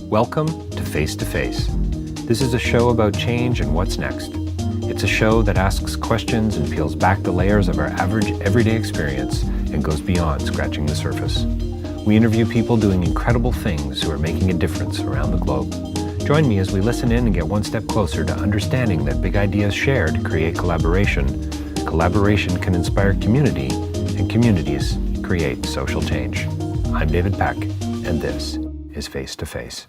Welcome to Face2Face. This is a show about change and what's next. It's a show that asks questions and peels back the layers of our average everyday experience and goes beyond scratching the surface. We interview people doing incredible things who are making a difference around the globe. Join me as we listen in and get one step closer to understanding that big ideas shared create collaboration. Collaboration can inspire community, and communities create social change. I'm David Peck, and this is Face2Face.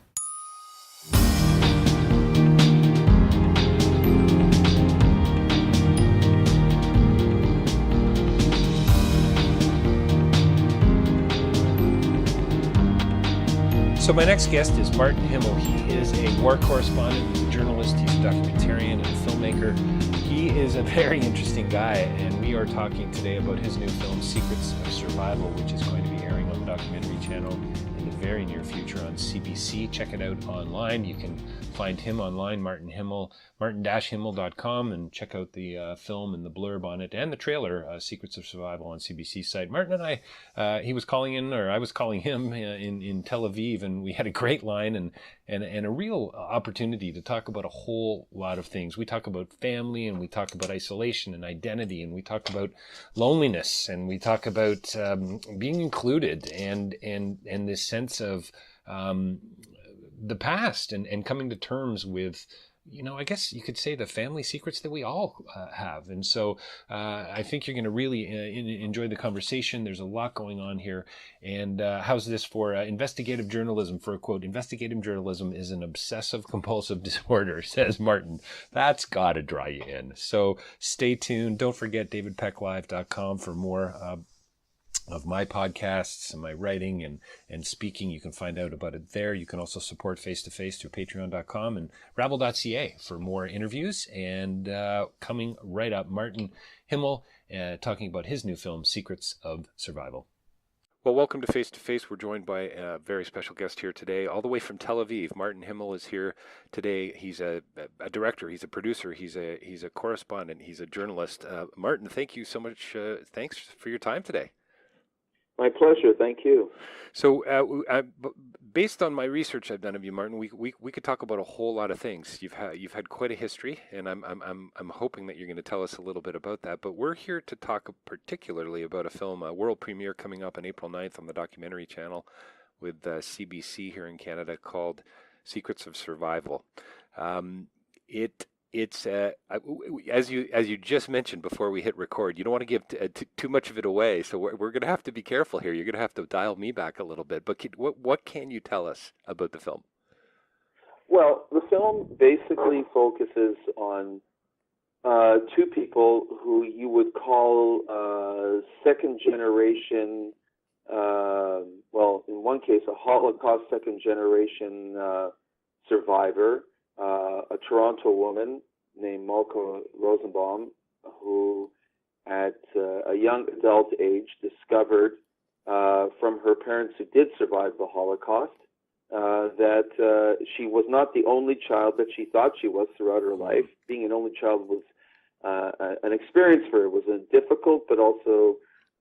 So my next guest is Martin Himel. He is a war correspondent, he's a journalist, he's a documentarian and a filmmaker. He is a very interesting guy, and we are talking today about his new film, Secrets of Survival, which is going to be airing on the documentary channel in the very near future on CBC. Check it out online. You can find him online, Martin Himel, martin-himel.com, and check out the film and the blurb on it and the trailer, Secrets of Survival on CBC's site. Martin and I, he was calling in, or I was calling him in Tel Aviv, and we had a great line and a real opportunity to talk about a whole lot of things. We talk about family, and we talk about isolation and identity, and we talk about loneliness, and we talk about being included and this sense of the past and coming to terms with, you know, I guess you could say the family secrets that we all have. And so I think you're going to really enjoy the conversation. There's a lot going on here. And how's this for investigative journalism? For a quote, investigative journalism is an obsessive compulsive disorder, says Martin. That's got to draw you in. So stay tuned. Don't forget davidpecklive.com for more of my podcasts and my writing and speaking. You can find out about it there. You can also support Face2Face through patreon.com and rabble.ca for more interviews. And coming right up, Martin Himel talking about his new film, Secrets of Survival. Well, welcome to Face2Face. We're joined by a very special guest here today, all the way from Tel Aviv. Martin Himel is here today. He's a director, he's a producer, he's a correspondent, he's a journalist. Martin, thank you so much. Thanks for your time today. My pleasure. Thank you. So, based on my research I've done of you, Martin, we could talk about a whole lot of things. You've had quite a history, and I'm hoping that you're going to tell us a little bit about that. But we're here to talk particularly about a film, a world premiere coming up on April 9th on the documentary channel with CBC here in Canada, called Secrets of Survival. It's as you just mentioned before we hit record, you don't want to give too much of it away, so we're going to have to be careful here. You're going to have to dial me back a little bit. But what can you tell us about the film? Well, the film basically focuses on two people who you would call second generation. Well, in one case, a Holocaust second generation survivor. A Toronto woman named Malka Rosenbaum, who at a young adult age discovered from her parents who did survive the Holocaust that she was not the only child that she thought she was throughout her life. Being an only child was an experience for her. It was a difficult but also,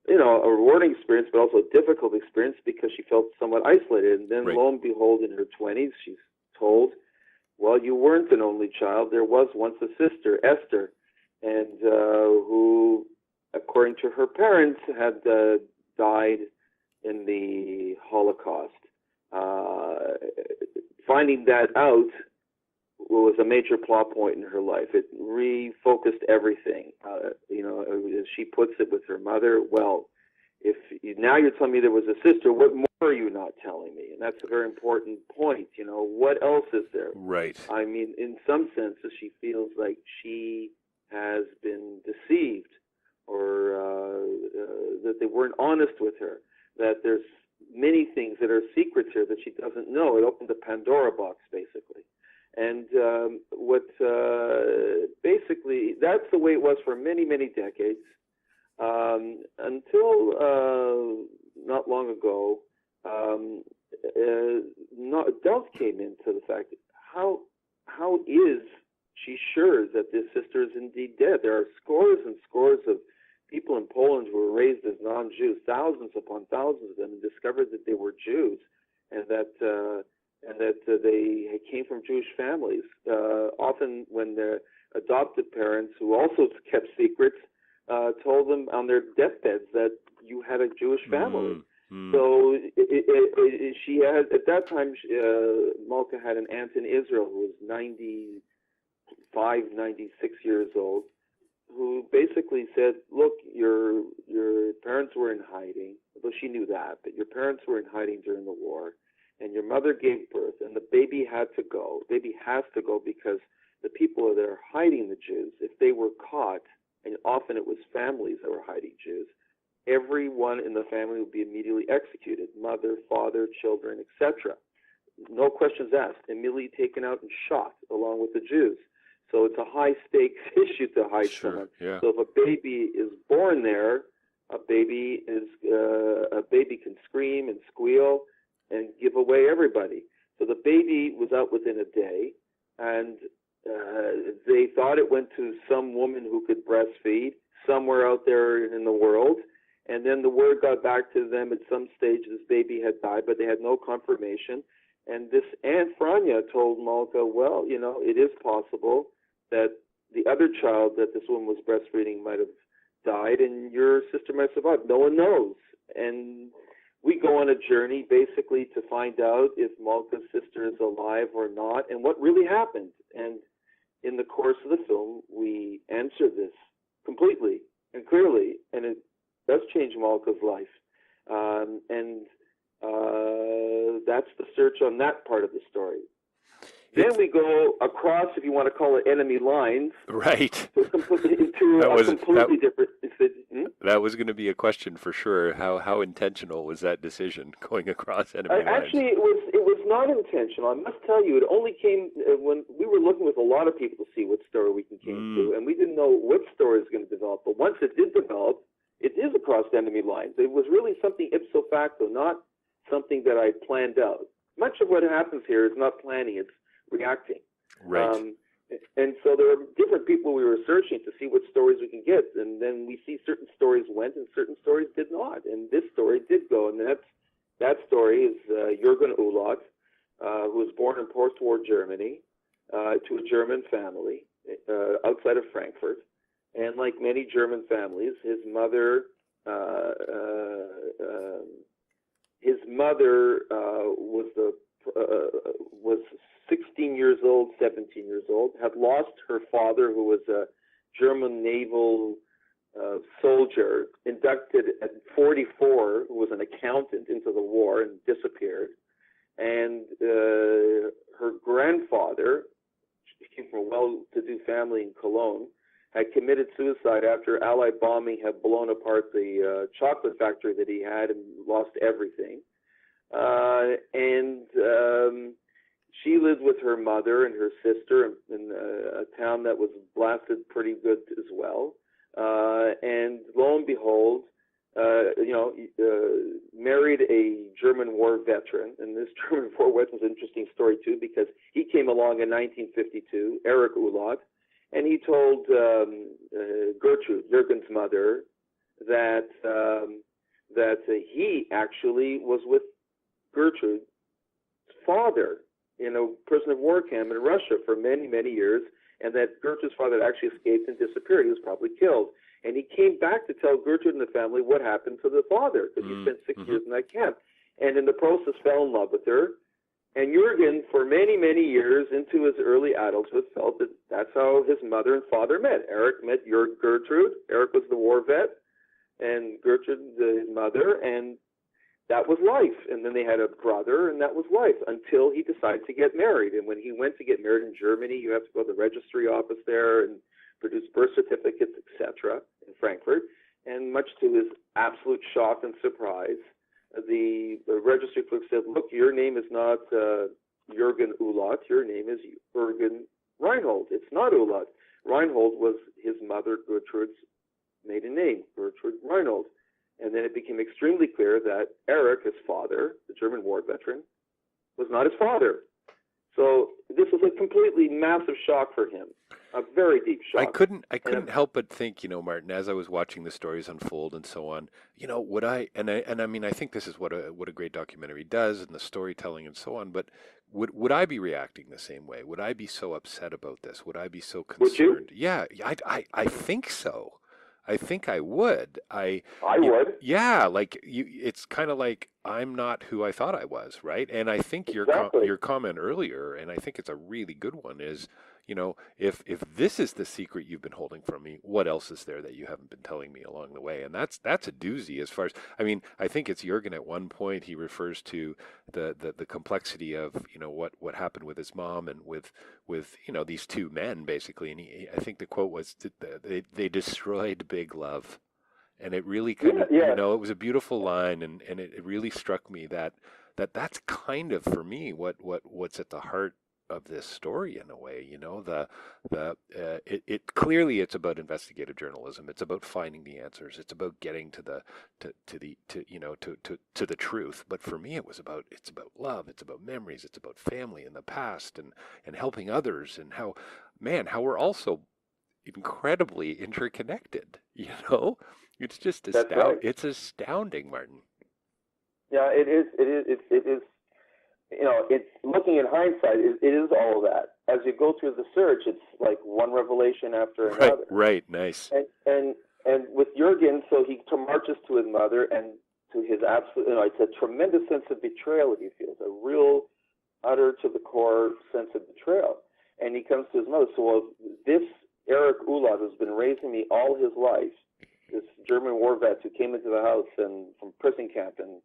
a rewarding experience, but also a difficult experience because she felt somewhat isolated. And then, lo and behold, in her 20s, she's told, well, you weren't an only child. There was once a sister, Esther, and who, according to her parents, had died in the Holocaust. Finding that out was a major plot point in her life. It refocused everything. As she puts it with her mother, well, now you're telling me there was a sister, what more are you not telling me? And that's a very important point. What else is there? Right. I mean, in some senses, she feels like she has been deceived, or that they weren't honest with her, that there's many things that are secrets here that she doesn't know. It opened the Pandora box, basically. And basically, that's the way it was for many, many decades. Until not long ago, doubt came into the fact that how is she sure that this sister is indeed dead? There are scores and scores of people in Poland who were raised as non-Jews, thousands upon thousands of them, and discovered that they were Jews, and that and that they came from Jewish families. Often when the adopted parents, who also kept secrets, told them on their deathbeds that you had a Jewish family. So she had, at that time, Malka had an aunt in Israel who was 95, 96 years old, who basically said, look, your parents were in hiding, although she knew that, but your parents were in hiding during the war, and your mother gave birth, and the baby had to go. The baby has to go because the people that are hiding the Jews, if they were caught, and often it was families that were hiding Jews, everyone in the family would be immediately executed, mother, father, children, etc. No questions asked, immediately taken out and shot along with the Jews. So it's a high-stakes issue to hide someone. Yeah. So if a baby is born there, a baby can scream and squeal and give away everybody. So the baby was out within a day, and they thought it went to some woman who could breastfeed somewhere out there in the world. And then the word got back to them at some stage this baby had died, but they had no confirmation. And this Aunt Franiya told Malka, well, you know, it is possible that the other child that this woman was breastfeeding might have died and your sister might survive. No one knows. And we go on a journey basically to find out if Malka's sister is alive or not and what really happened. And in the course of the film, we answer this completely and clearly, and it does change Malka's life. That's the search on that part of the story. Then we go across, if you want to call it enemy lines. Right. Into a completely different... That was going to be a question for sure. How intentional was that decision, going across enemy lines? Actually, it was not intentional. I must tell you, it only came when we were looking with a lot of people to see what story we can came to, and we didn't know what story was going to develop. But once it did develop, it is across enemy lines. It was really something ipso facto, not something that I planned out. Much of what happens here is not planning, it's reacting. Right. And so there are different people we were searching to see what stories we can get, and then we see certain stories went and certain stories did not, and this story did go, and that story is Jürgen Ullott, who was born in post-war Germany to a German family outside of Frankfurt, and like many German families, his mother was 16 years old, 17 years old, had lost her father, who was a German naval soldier, inducted at 44, who was an accountant, into the war and disappeared. And her grandfather, she came from a well-to-do family in Cologne, had committed suicide after Allied bombing had blown apart the chocolate factory that he had and lost everything. She lived with her mother and her sister in a town that was blasted pretty good as well. And lo and behold, married a German war veteran. And this German war veteran is an interesting story too, because he came along in 1952, Eric Ullott, and he told Gertrude, Jürgen's mother, that he actually was with Gertrude's father in a prisoner of war camp in Russia for many, many years, and that Gertrude's father had actually escaped and disappeared. He was probably killed. And he came back to tell Gertrude and the family what happened to the father, because he spent 6 years in that camp. And in the process fell in love with her. And Jürgen, for many, many years into his early adulthood, felt that that's how his mother and father met. Eric met Gertrude. Eric was the war vet, and Gertrude, his mother, and that was life. And then they had a brother, and that was life, until he decided to get married. And when he went to get married in Germany, you have to go to the registry office there and produce birth certificates, etc., in Frankfurt. And much to his absolute shock and surprise, the registry clerk said, look, your name is not Jürgen Ullott, your name is Jürgen Reinhold. It's not Ullott. Reinhold was his mother Gertrude's maiden name, Gertrude Reinhold. And then it became extremely clear that Eric, his father, the German war veteran, was not his father. So this was a completely massive shock for him, a very deep shock. I couldn't help but think, Martin, as I was watching the stories unfold and so on, would I, and I mean, I think this is what a great documentary does, and the storytelling and so on, but would I be reacting the same way? Would I be so upset about this? Would I be so concerned? Would you? Yeah, I think so. I think I would. I would. Yeah, like it's kind of like I'm not who I thought I was, right? And I think Exactly. your comment earlier, and I think it's a really good one, is if this is the secret you've been holding from me, what else is there that you haven't been telling me along the way? And that's a doozy. As far as, I mean, I think it's Jürgen at one point, he refers to the complexity of what happened with his mom and with these two men basically, and I think the quote was they destroyed big love. And it really kind of, it was a beautiful line, and it really struck me that's kind of, for me, what's at the heart of this story in a way. It clearly, it's about investigative journalism. It's about finding the answers. It's about getting to the truth. But for me, it's about love. It's about memories. It's about family and the past, and helping others, and how we're also incredibly interconnected. It's just Right. It's astounding, Martin. Yeah, it is. It's looking in hindsight. It is all of that. As you go through the search, it's like one revelation after another. Right. Nice. And with Jürgen, so he marches to his mother and to his absolute. It's a tremendous sense of betrayal he feels, a real, utter to the core sense of betrayal. And he comes to his mother. So this Eric Ulat, who's been raising me all his life, this German war vet who came into the house and from prison camp and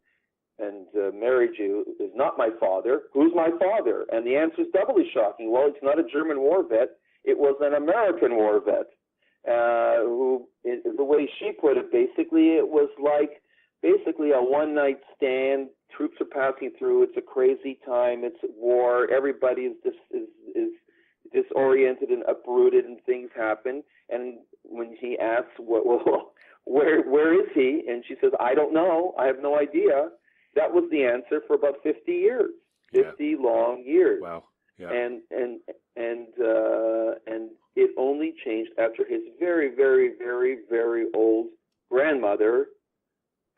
married you, is not my father. Who's my father? And the answer is doubly shocking. Well, it's not a German war vet. It was an American war vet who, the way she put it, basically, it was like basically a one-night stand. Troops are passing through. It's a crazy time. It's war. Everybody is disoriented and uprooted, and things happen. And when he asks, where is he? And she says, I don't know. I have no idea. That was the answer for about 50 years, 50 long years. Wow. Yeah. And it only changed after his very, very, very, very old grandmother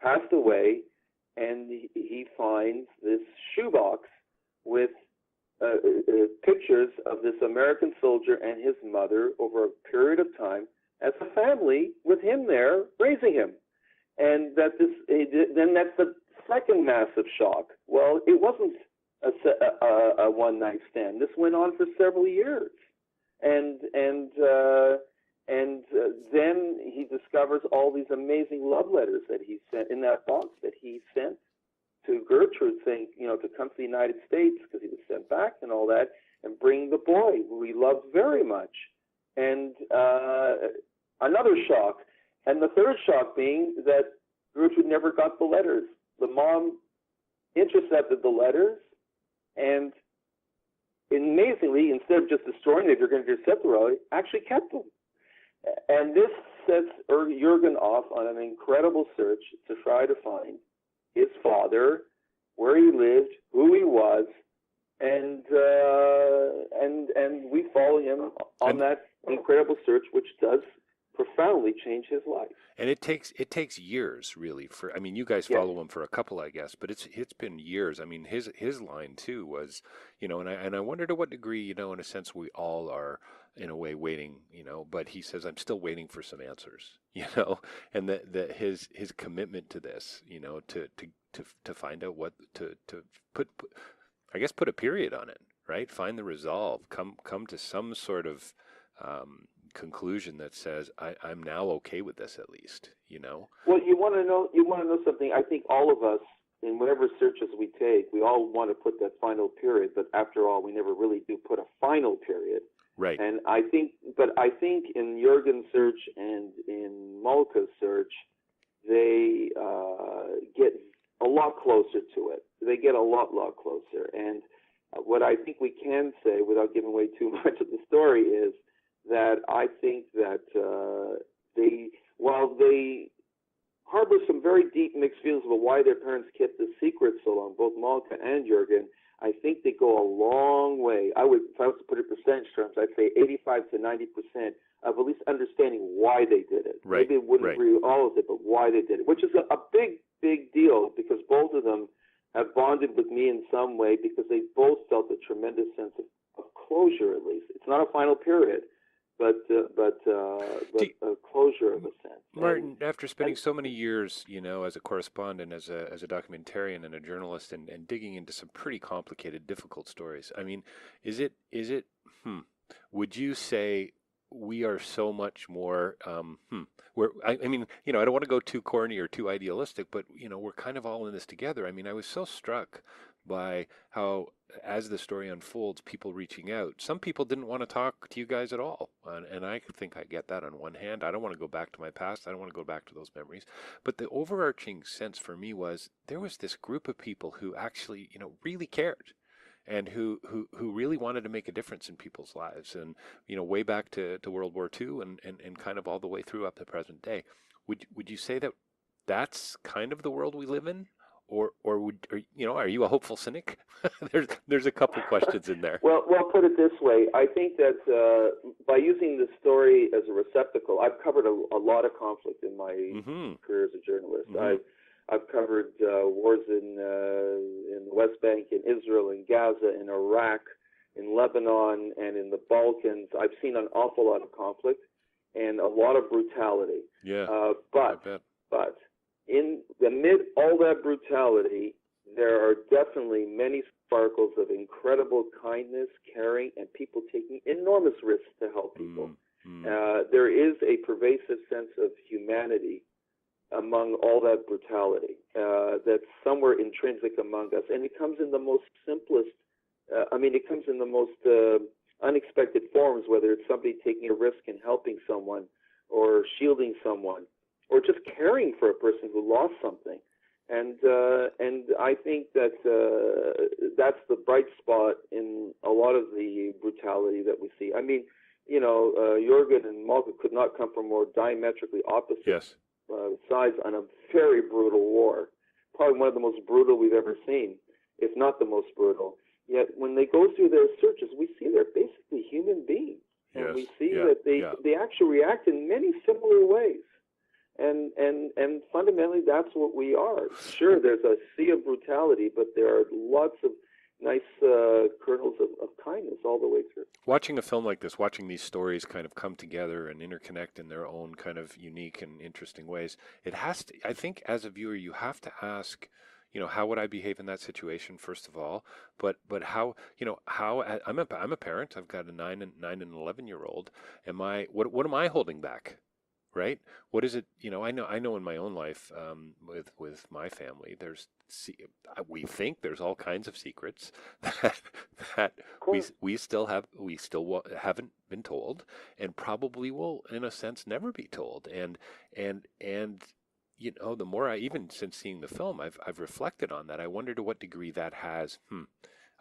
passed away, and he finds this shoebox with pictures of this American soldier and his mother over a period of time as a family with him there raising him. And then that's the second massive shock. Well, it wasn't a one-night stand. This went on for several years. And then he discovers all these amazing love letters that he sent in that box that he sent to Gertrude, saying, to come to the United States because he was sent back and all that, and bring the boy who he loved very much. And another shock. And the third shock being that Gertrude never got the letters. The mom intercepted the letters, and amazingly, instead of just destroying it, you're going to intercept the actually kept them. And this sets Jürgen off on an incredible search to try to find his father, where he lived, who he was, and we follow him on that incredible search, which does profoundly change his life. And it takes years, really. You guys follow him for a couple, I guess, but it's been years. I mean, his line too was, and I wonder to what degree, in a sense, we all are in a way waiting, but he says, I'm still waiting for some answers, and that his commitment to this, to find out what to put a period on it, right? Find the resolve, come to some sort of conclusion that says I'm now okay with this, at least. Well, you want to know something. I think all of us, in whatever searches we take, we all want to put that final period, but after all, we never really do put a final period. Right. And I think in Jürgen's search and in Malka's search, they get a lot closer to it. They get a lot closer. And what I think we can say, without giving away too much of the story, is that I think that while they harbor some very deep mixed feelings about why their parents kept the secret so long, both Malka and Jürgen, I think think they go a long way. If I was to put it in percentage terms, I'd say 85 to 90% of at least understanding why they did it. Right. Maybe they wouldn't agree with all of it, but why they did it, which is a big deal, because both of them have bonded with me in some way, because they both felt a tremendous sense of closure, at least. It's not a final period, but a closure of a sense. Martin, after spending so many years, as a correspondent, as a documentarian and a journalist, and digging into some pretty complicated, difficult stories, I mean, would you say we are so much more, I don't want to go too corny or too idealistic, but, we're kind of all in this together. I mean, I was so struck by how, as the story unfolds, people reaching out. Some people didn't want to talk to you guys at all. And I think I get that on one hand. I don't want to go back to my past. I don't want to go back to those memories. But the overarching sense for me was there was this group of people who actually, really cared, and who really wanted to make a difference in people's lives. And, way back to World War II and kind of all the way through up to present day. Would you say that that's kind of the world we live in? Or are you a hopeful cynic? there's a couple questions in there. Well, put it this way. I think that by using the story as a receptacle, I've covered a lot of conflict in my career as a journalist. Mm-hmm. I've covered wars in the West Bank, in Israel, in Gaza, in Iraq, in Lebanon, and in the Balkans. I've seen an awful lot of conflict and a lot of brutality. Yeah. But in amid all that brutality, there are definitely many sparkles of incredible kindness, caring, and people taking enormous risks to help people. There is a pervasive sense of humanity among all that brutality that's somewhere intrinsic among us. And it comes in the most simplest, it comes in the most unexpected forms, whether it's somebody taking a risk and helping someone, or shielding someone, or just caring for a person who lost something. And I think that that's the bright spot in a lot of the brutality that we see. I mean, Jürgen and Malka could not come from more diametrically opposite sides on a very brutal war, probably one of the most brutal we've ever seen, if not the most brutal. Yet when they go through their searches, we see they're basically human beings. And we see that they actually react in many similar ways. And fundamentally, that's what we are. Sure, there's a sea of brutality, but there are lots of nice kernels of kindness all the way through. Watching a film like this, watching these stories kind of come together and interconnect in their own kind of unique and interesting ways, it has to, I think as a viewer, you have to ask, how would I behave in that situation, first of all, but how I'm a parent. I've got a 9 and 11-year-old. What am I holding back? Right? What is it? I know in my own life, with my family, we think there's all kinds of secrets that we still haven't been told, and probably will, in a sense, never be told. And the more even since seeing the film, I've reflected on that. I wonder to what degree that has,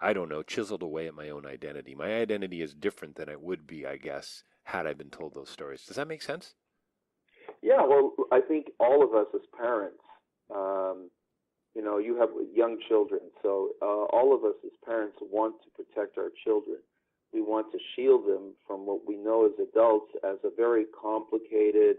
I don't know, chiseled away at my own identity. My identity is different than it would be, I guess, had I been told those stories. Does that make sense? Yeah, well, I think all of us as parents, you have young children, so all of us as parents want to protect our children. We want to shield them from what we know as adults as a very complicated,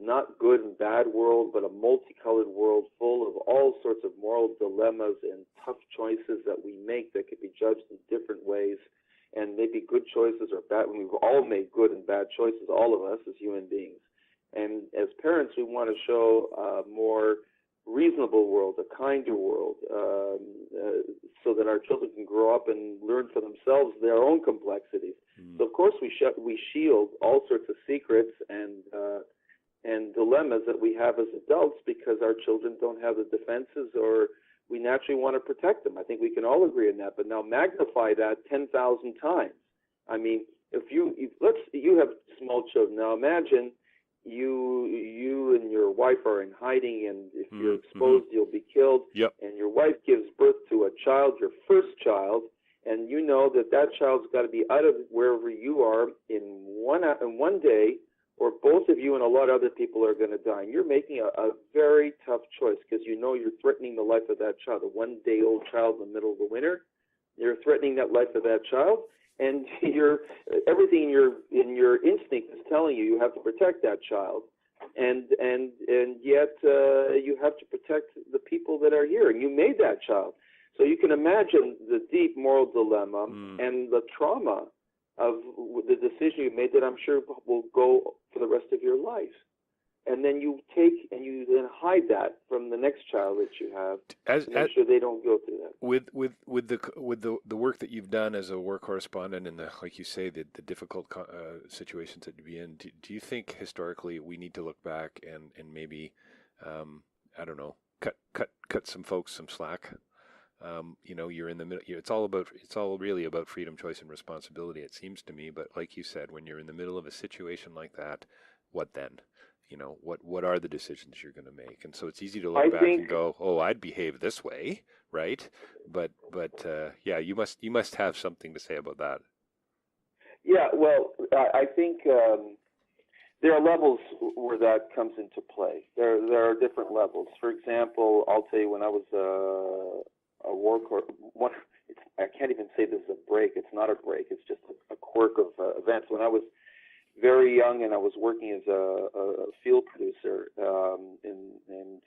not good and bad world, but a multicolored world full of all sorts of moral dilemmas and tough choices that we make that could be judged in different ways, and maybe good choices or bad. We've all made good and bad choices, all of us as human beings. And as parents, we want to show a more reasonable world, a kinder world, so that our children can grow up and learn for themselves their own complexities. So, of course, we shield all sorts of secrets and dilemmas that we have as adults, because our children don't have the defenses, or we naturally want to protect them. I think we can all agree on that. But now magnify that 10,000 times. I mean, if you have small children. Now imagine you and your wife are in hiding, and if you're exposed, you'll be killed. Yep. And your wife gives birth to a child, your first child, and you know that child's got to be out of wherever you are in one day, or both of you and a lot of other people are going to die. And you're making a very tough choice, because you know you're threatening the life of that child, a one-day-old child in the middle of the winter. You're threatening that life of that child, and everything in your instinct is telling you have to protect that child, and yet you have to protect the people that are here, and you made that child. So you can imagine the deep moral dilemma and the trauma of the decision you made that I'm sure will go for the rest of your life. And then you take and you then hide that from the next child that you have, to make sure they don't go through that. With the work that you've done as a war correspondent and like you say, the difficult situations that you be in, do you think historically we need to look back and maybe I don't know, cut some folks some slack? You're in the middle. It's all really about freedom, choice, and responsibility, it seems to me. But like you said, when you're in the middle of a situation like that, what then? What are the decisions you're going to make? And so it's easy to look back and go, "Oh, I'd behave this way," right? But yeah, you must have something to say about that. Yeah, well, I think there are levels where that comes into play. There are different levels. For example, I'll tell you, when I was a war corps, I can't even say this is a break. It's not a break. It's just a quirk of events. When I was very young and I was working as a field producer, and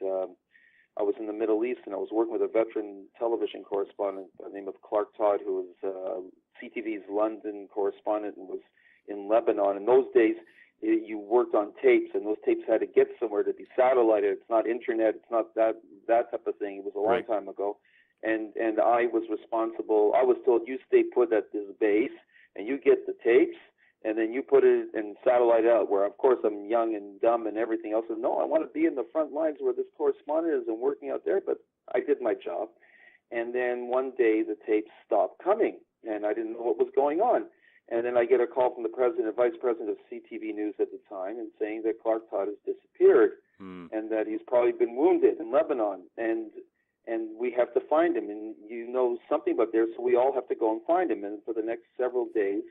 I was in the Middle East, and I was working with a veteran television correspondent by the name of Clark Todd, who was CTV's London correspondent and was in Lebanon. In those days, you worked on tapes, and those tapes had to get somewhere to be satellited. It's not internet. It's not that type of thing. It was a long time ago. And I was responsible. I was told, you stay put at this base, and you get the tapes, and then you put it and satellite out, where, of course, I'm young and dumb and everything else. And no, I want to be in the front lines where this correspondent is and working out there. But I did my job. And then one day the tapes stopped coming, and I didn't know what was going on. And then I get a call from the president and vice president of CTV News at the time, and saying that Clark Todd has disappeared and that he's probably been wounded in Lebanon. And we have to find him. And you know something about there, so we all have to go and find him. And for the next several days,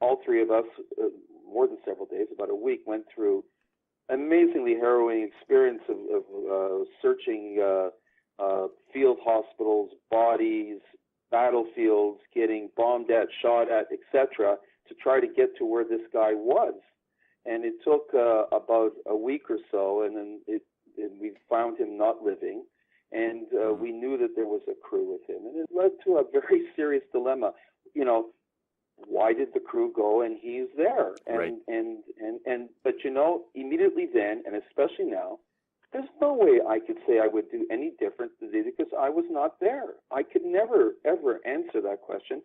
all three of us, more than several days, about a week, went through an amazingly harrowing experience of searching field hospitals, bodies, battlefields, getting bombed at, shot at, etc., to try to get to where this guy was. And it took about a week or so, and then we found him not living, and we knew that there was a crew with him. And it led to a very serious dilemma. Why did the crew go and he's there? But immediately then, and especially now, there's no way I could say I would do any different today, because I was not there. I could never, ever answer that question.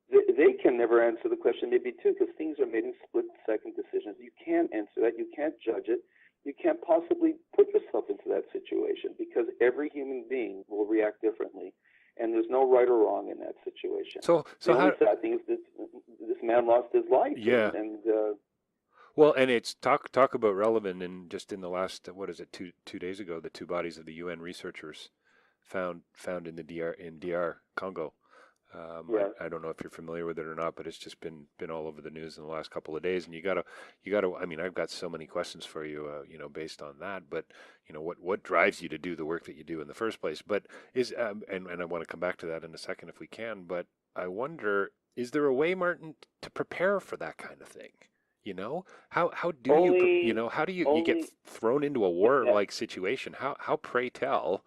They can never answer the question, maybe too, because things are made in split-second decisions. You can't answer that. You can't judge it. You can't possibly put yourself into that situation, because every human being will react differently. And there's no right or wrong in that situation. So the only sad thing is this man lost his life. Yeah. Well, and it's talk about relevant, and just in the last, two days ago, the two bodies of the UN researchers found in the DR Congo. I don't know if you're familiar with it or not, but it's just been all over the news in the last couple of days. And you gotta. I mean, I've got so many questions for you, based on that. But what drives you to do the work that you do in the first place? But and I want to come back to that in a second if we can. But I wonder, is there a way, Martin, to prepare for that kind of thing? How do you get thrown into a war-like situation? How pray tell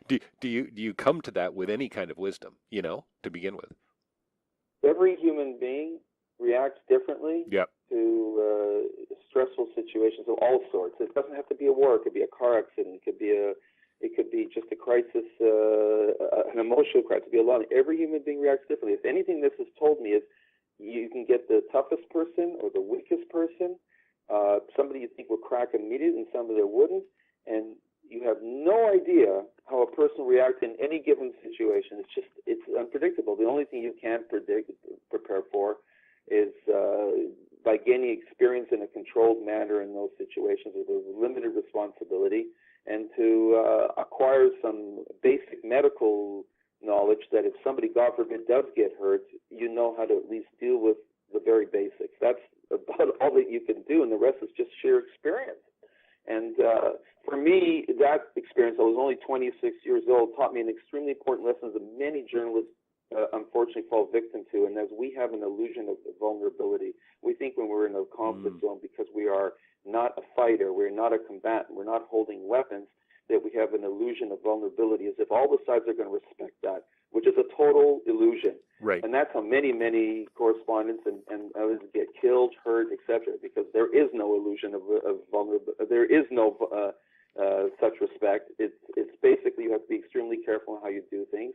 do you come to that with any kind of wisdom, to begin with? Every human being reacts differently to stressful situations of all sorts. It doesn't have to be a war. It could be a car accident. It could be just a crisis, an emotional crisis. It could be a lot. Every human being reacts differently. If anything, this has told me is you can get the toughest person or the weakest person, somebody you think will crack immediately and somebody that wouldn't, and you have no idea how a person will react in any given situation. It's unpredictable. The only thing you can prepare for is by gaining experience in a controlled manner in those situations with a limited responsibility, and to acquire some basic medical knowledge that if somebody, God forbid, does get hurt, you know how to at least deal with the very basics. That's about all that you can do, and the rest is just sheer experience. And for me, that experience, I was only 26 years old, taught me an extremely important lesson that many journalists unfortunately fall victim to, and as we have an illusion of vulnerability. We think when we're in a conflict zone, because we are not a fighter, we're not a combatant, we're not holding weapons, that we have an illusion of vulnerability, as if all the sides are going to respect that, which is a total illusion. Right. And that's how many correspondents and others get killed, hurt, etc., because there is no illusion of vulnerability. There is no such respect. It's basically you have to be extremely careful in how you do things.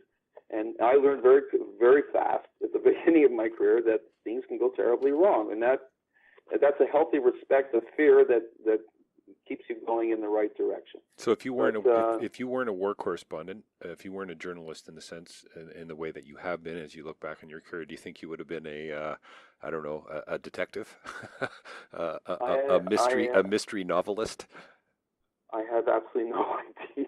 And I learned very, very fast at the beginning of my career that things can go terribly wrong, and that's a healthy respect of fear that keeps you going in the right direction. So if you weren't if you weren't a war correspondent, if you weren't a journalist in the sense in the way that you have been as you look back on your career, do you think you would have been a detective, a mystery novelist? I have absolutely no idea.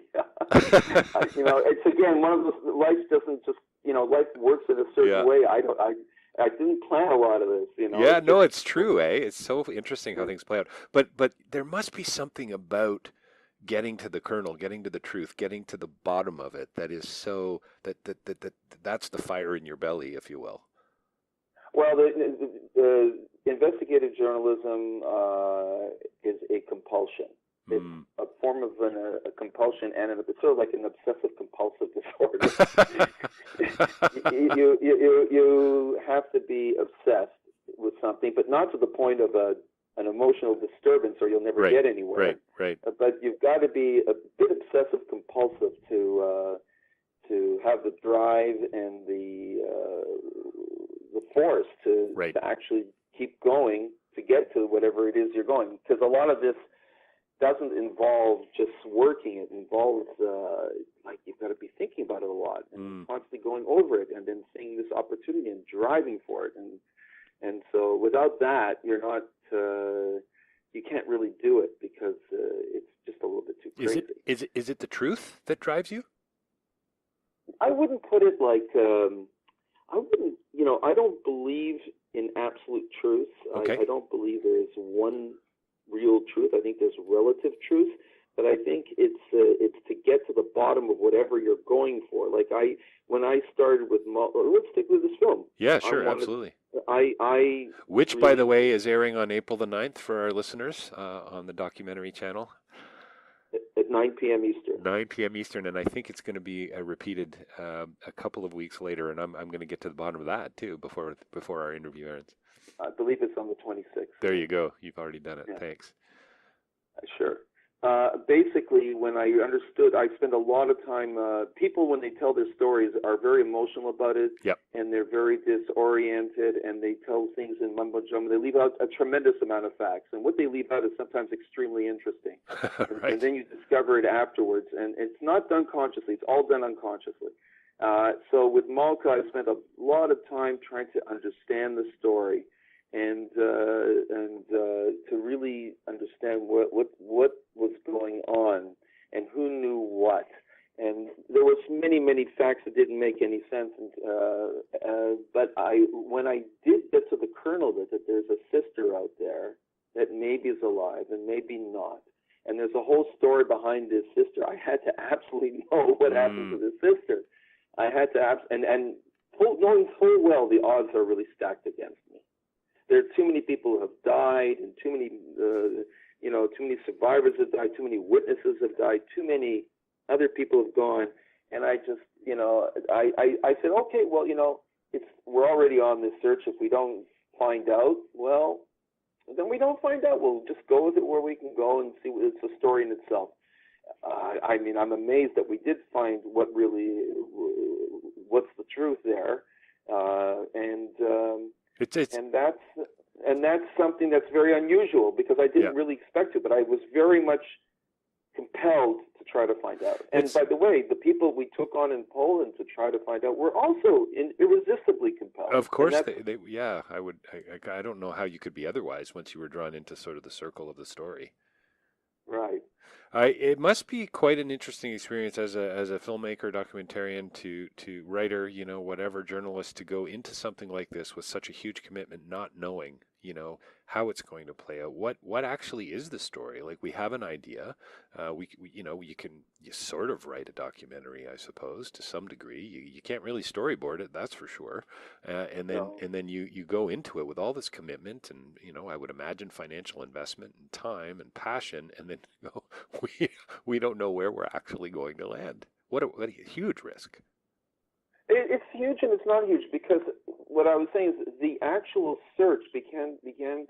It's again one of those. Life doesn't just life works in a certain way. I didn't plan a lot of this. Yeah, no, it's true. It's so interesting how things play out. But there must be something about getting to the kernel, getting to the truth, getting to the bottom of it that is so that's the fire in your belly, if you will. Well, the investigative journalism is a compulsion. It's a form of a compulsion, and it's sort of like an obsessive compulsive disorder. you have to be obsessed with something, but not to the point of an emotional disturbance, or you'll never get anywhere. Right. But you've got to be a bit obsessive compulsive to have the drive and the force to actually keep going to get to whatever it is you're going. Because a lot of this doesn't involve just working. It involves you've got to be thinking about it a lot and constantly going over it, and then seeing this opportunity and driving for it. And so without that, you're not you can't really do it, because it's just a little bit too crazy. Is it the truth that drives you? I wouldn't put it like I wouldn't. I don't believe in absolute truth. Okay. I don't believe there is one real truth. I think there's relative truth, but I think it's to get to the bottom of whatever you're going for. Like when I started with let's stick with this film. Yeah, sure, absolutely. Which, really, by the way, is airing on April the 9th for our listeners on the documentary channel. At 9 p.m. Eastern. 9 p.m. Eastern, and I think it's going to be repeated a couple of weeks later, and I'm going to get to the bottom of that too before our interview ends. I believe it's on the 26th. There you go. You've already done it. Yeah. Thanks. Sure. Basically, when I understood, I spend a lot of time, people, when they tell their stories, are very emotional about it, and they're very disoriented, and they tell things in mumbo-jumbo. They leave out a tremendous amount of facts, and what they leave out is sometimes extremely interesting. Right. And then you discover it afterwards, and it's not done consciously. It's all done unconsciously. So with Malka, I spent a lot of time trying to understand the story, and to really understand what was going on and who knew what. And there was many facts that didn't make any sense. But when I did get to the kernel of it, that there's a sister out there that maybe is alive and maybe not, and there's a whole story behind this sister, I had to absolutely know what happened to this sister. I had to knowing full well the odds are really stacked against me. There are too many people who have died, and too many survivors have died, too many witnesses have died, too many other people have gone, and I just, I said, okay, well, we're already on this search. If we don't find out, well, then we don't find out. We'll just go with it where we can go and see. It's a story in itself. I'm amazed that we did find what's the truth there, and that's something that's very unusual, because I didn't really expect to, but I was very much compelled to try to find out. And by the way, the people we took on in Poland to try to find out were also irresistibly compelled. Of course, I don't know how you could be otherwise once you were drawn into sort of the circle of the story. Right. It must be quite an interesting experience as a filmmaker, documentarian, to writer, whatever, journalist, to go into something like this with such a huge commitment, not knowing, how it's going to play out. What actually is the story? Like, we have an idea. You sort of write a documentary, I suppose, to some degree. You can't really storyboard it, that's for sure. And then you go into it with all this commitment and, I would imagine financial investment and time and passion, and then we don't know where we're actually going to land. What a huge risk. It's huge, and it's not huge, because what I was saying is the actual search began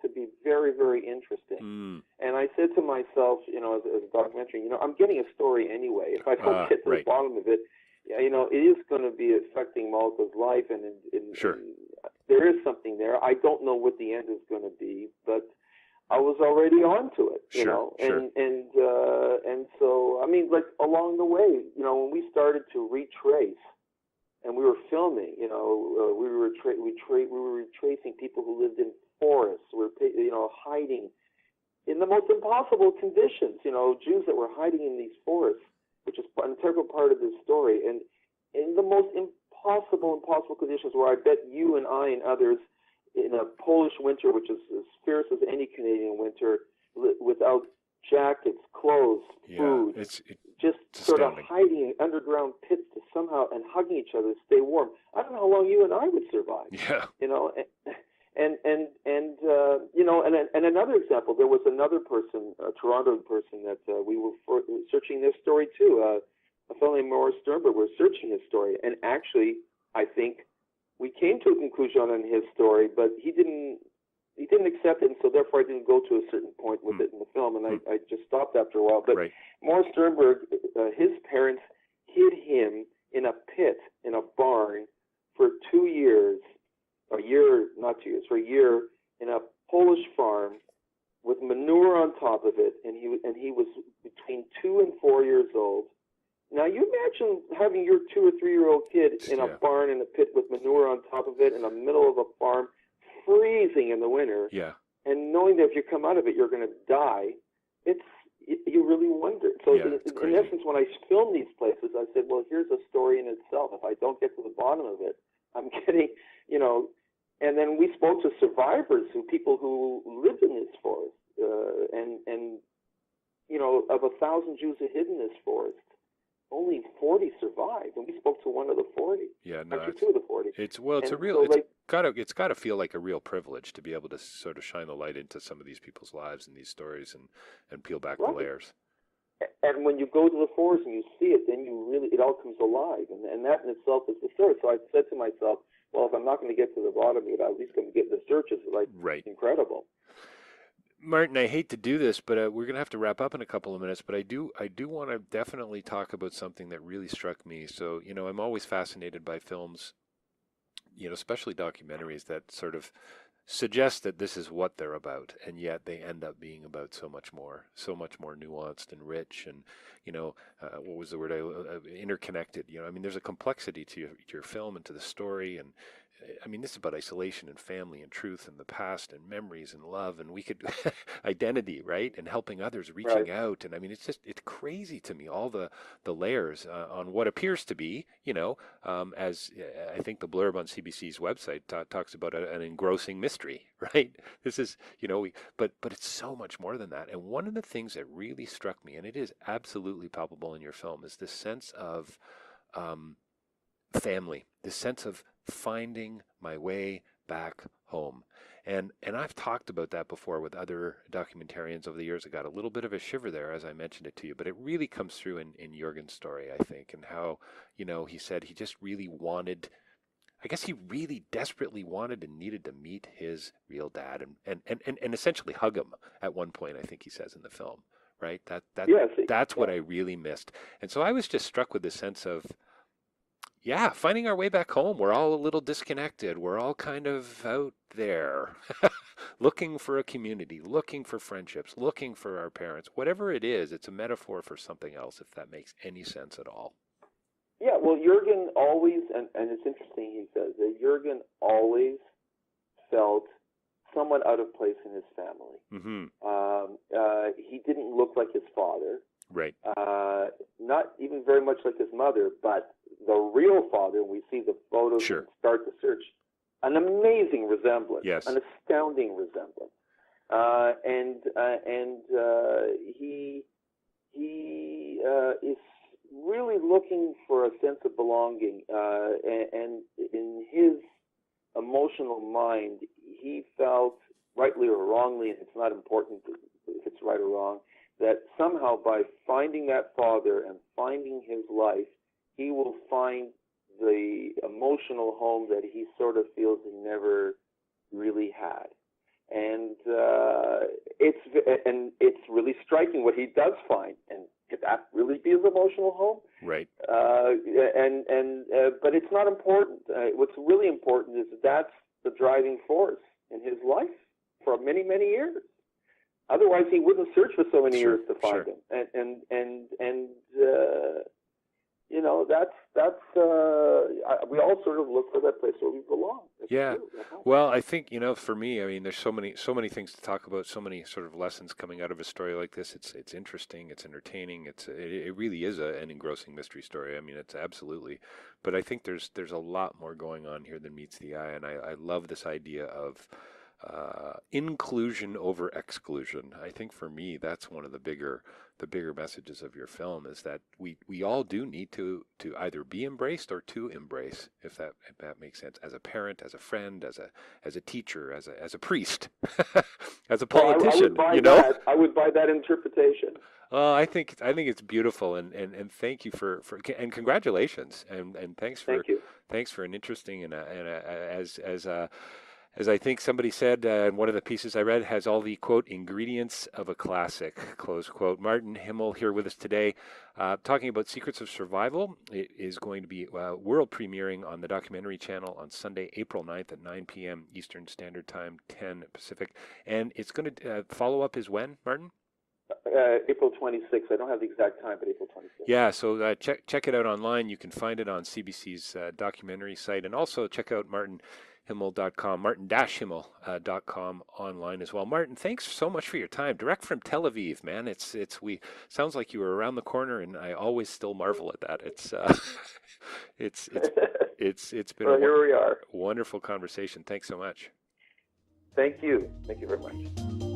to be very, very interesting. And I said to myself, as a documentary, I'm getting a story anyway. If I don't get to the bottom of it, it is going to be affecting Malka's life, and sure. And there is something there. I don't know what the end is going to be, but I was already onto it, and so, I mean, like, along the way, when we started to retrace, and we were filming, we were retracing people who lived in forests, hiding in the most impossible conditions, Jews that were hiding in these forests, which is an integral part of this story, and in the most impossible conditions, where I bet you and I and others, in a Polish winter, which is as fierce as any Canadian winter, without jackets, clothes, food, just sort of hiding in underground pits to somehow, and hugging each other to stay warm. I don't know how long you and I would survive. Yeah. And another example, there was another person, a Toronto person, that we were searching this story too. A fellow named Morris Sternberg was searching his story, and actually, I think we came to a conclusion on his story, but he didn't accept it, and so therefore I didn't go to a certain point with it in the film, and I just stopped after a while. But Morris Sternberg, his parents hid him in a pit, in a barn, for 2 years, for a year, in a Polish farm with manure on top of it, and he was between 2 and 4 years old. Now, you imagine having your 2 or 3 year old kid in a barn in a pit with manure on top of it in the middle of a farm, freezing in the winter, and knowing that if you come out of it, you're going to die. You really wonder. So, in essence, when I filmed these places, I said, well, here's a story in itself. If I don't get to the bottom of it, I'm getting, and then we spoke to survivors, people who lived in this forest, and of 1,000 Jews who hid in this forest, only 40 survived, and we spoke to one of the 40. Yeah, no, actually 2 of the 40. It's got to feel like a real privilege to be able to sort of shine the light into some of these people's lives and these stories, and peel back the layers. And when you go to the forest and you see it, then it all comes alive, and that in itself is the search. So I said to myself, well, if I'm not going to get to the bottom of it, at least going to get the searches, incredible. Martin, I hate to do this, but we're going to have to wrap up in a couple of minutes. But I do want to definitely talk about something that really struck me. So, I'm always fascinated by films, especially documentaries that sort of suggest that this is what they're about, and yet they end up being about so much more nuanced and rich, and what was the word? Interconnected. There's a complexity to your film and to the story, and this is about isolation and family and truth and the past and memories and love, and we could identity, right? And helping others, reaching out. And it's crazy to me, all the layers on what appears to be, as I think the blurb on CBC's website talks about an engrossing mystery, right? This is, but it's so much more than that. And one of the things that really struck me, and it is absolutely palpable in your film, is this sense of family, this sense of finding my way back home. And I've talked about that before with other documentarians over the years. I got a little bit of a shiver there as I mentioned it to you, but it really comes through in Jürgen's story, I think, and how, he said he just really wanted, I guess he really desperately wanted and needed to meet his real dad and essentially hug him at one point, I think he says in the film, right? That's what I really missed. And so I was just struck with the sense of, finding our way back home. We're all a little disconnected. We're all kind of out there looking for a community, looking for friendships, looking for our parents. Whatever it is, it's a metaphor for something else, if that makes any sense at all. Yeah, well, Jürgen always, and it's interesting he says that Jürgen always felt somewhat out of place in his family. Mm-hmm. He didn't look like his father. Right. Not even very much like his mother, but the real father, and we see the photos and start the search, an amazing resemblance, Yes. an astounding resemblance. He is really looking for a sense of belonging, and in his emotional mind, he felt, rightly or wrongly, and it's not important if it's right or wrong, that somehow by finding that father and finding his life, he will find the emotional home that he sort of feels he never really had. And it's really striking what he does find, and could that really be his emotional home? Right. But it's not important. What's really important is that's the driving force in his life for many, many years. Otherwise, he wouldn't search for so many years to find him. You know, we all sort of look for that place where we belong. Yeah. Well, I think, you know, for me, I mean, there's so many things to talk about, so many sort of lessons coming out of a story like this. It's interesting, it's entertaining, it really is an engrossing mystery story. I mean, it's absolutely. But I think there's a lot more going on here than meets the eye, and I love this idea of inclusion over exclusion. I think for me, that's one of the bigger messages of your film, is that we all do need to either be embraced or to embrace, if that makes sense, as a parent, as a friend, as a teacher, as a priest, as a politician. I would buy that interpretation. I think it's beautiful, and thank you for and congratulations, and thanks for an interesting and as I think somebody said in one of the pieces I read, has all the, quote, ingredients of a classic, close quote. Martin Himel here with us today, talking about Secrets of Survival. It is going to be world premiering on the documentary channel on Sunday, April 9th at 9 p.m. Eastern Standard Time, 10 Pacific. And it's going to follow up is when, Martin? April 26th. I don't have the exact time, but April 26th. Yeah, so check it out online. You can find it on CBC's documentary site, and also check out martin-himel.com, martin-himel.com online as well. Martin, thanks so much for your time. Direct from Tel Aviv, man. Sounds like you were around the corner, and I always still marvel at that. It's been here we are. Wonderful conversation. Thanks so much. Thank you. Thank you very much.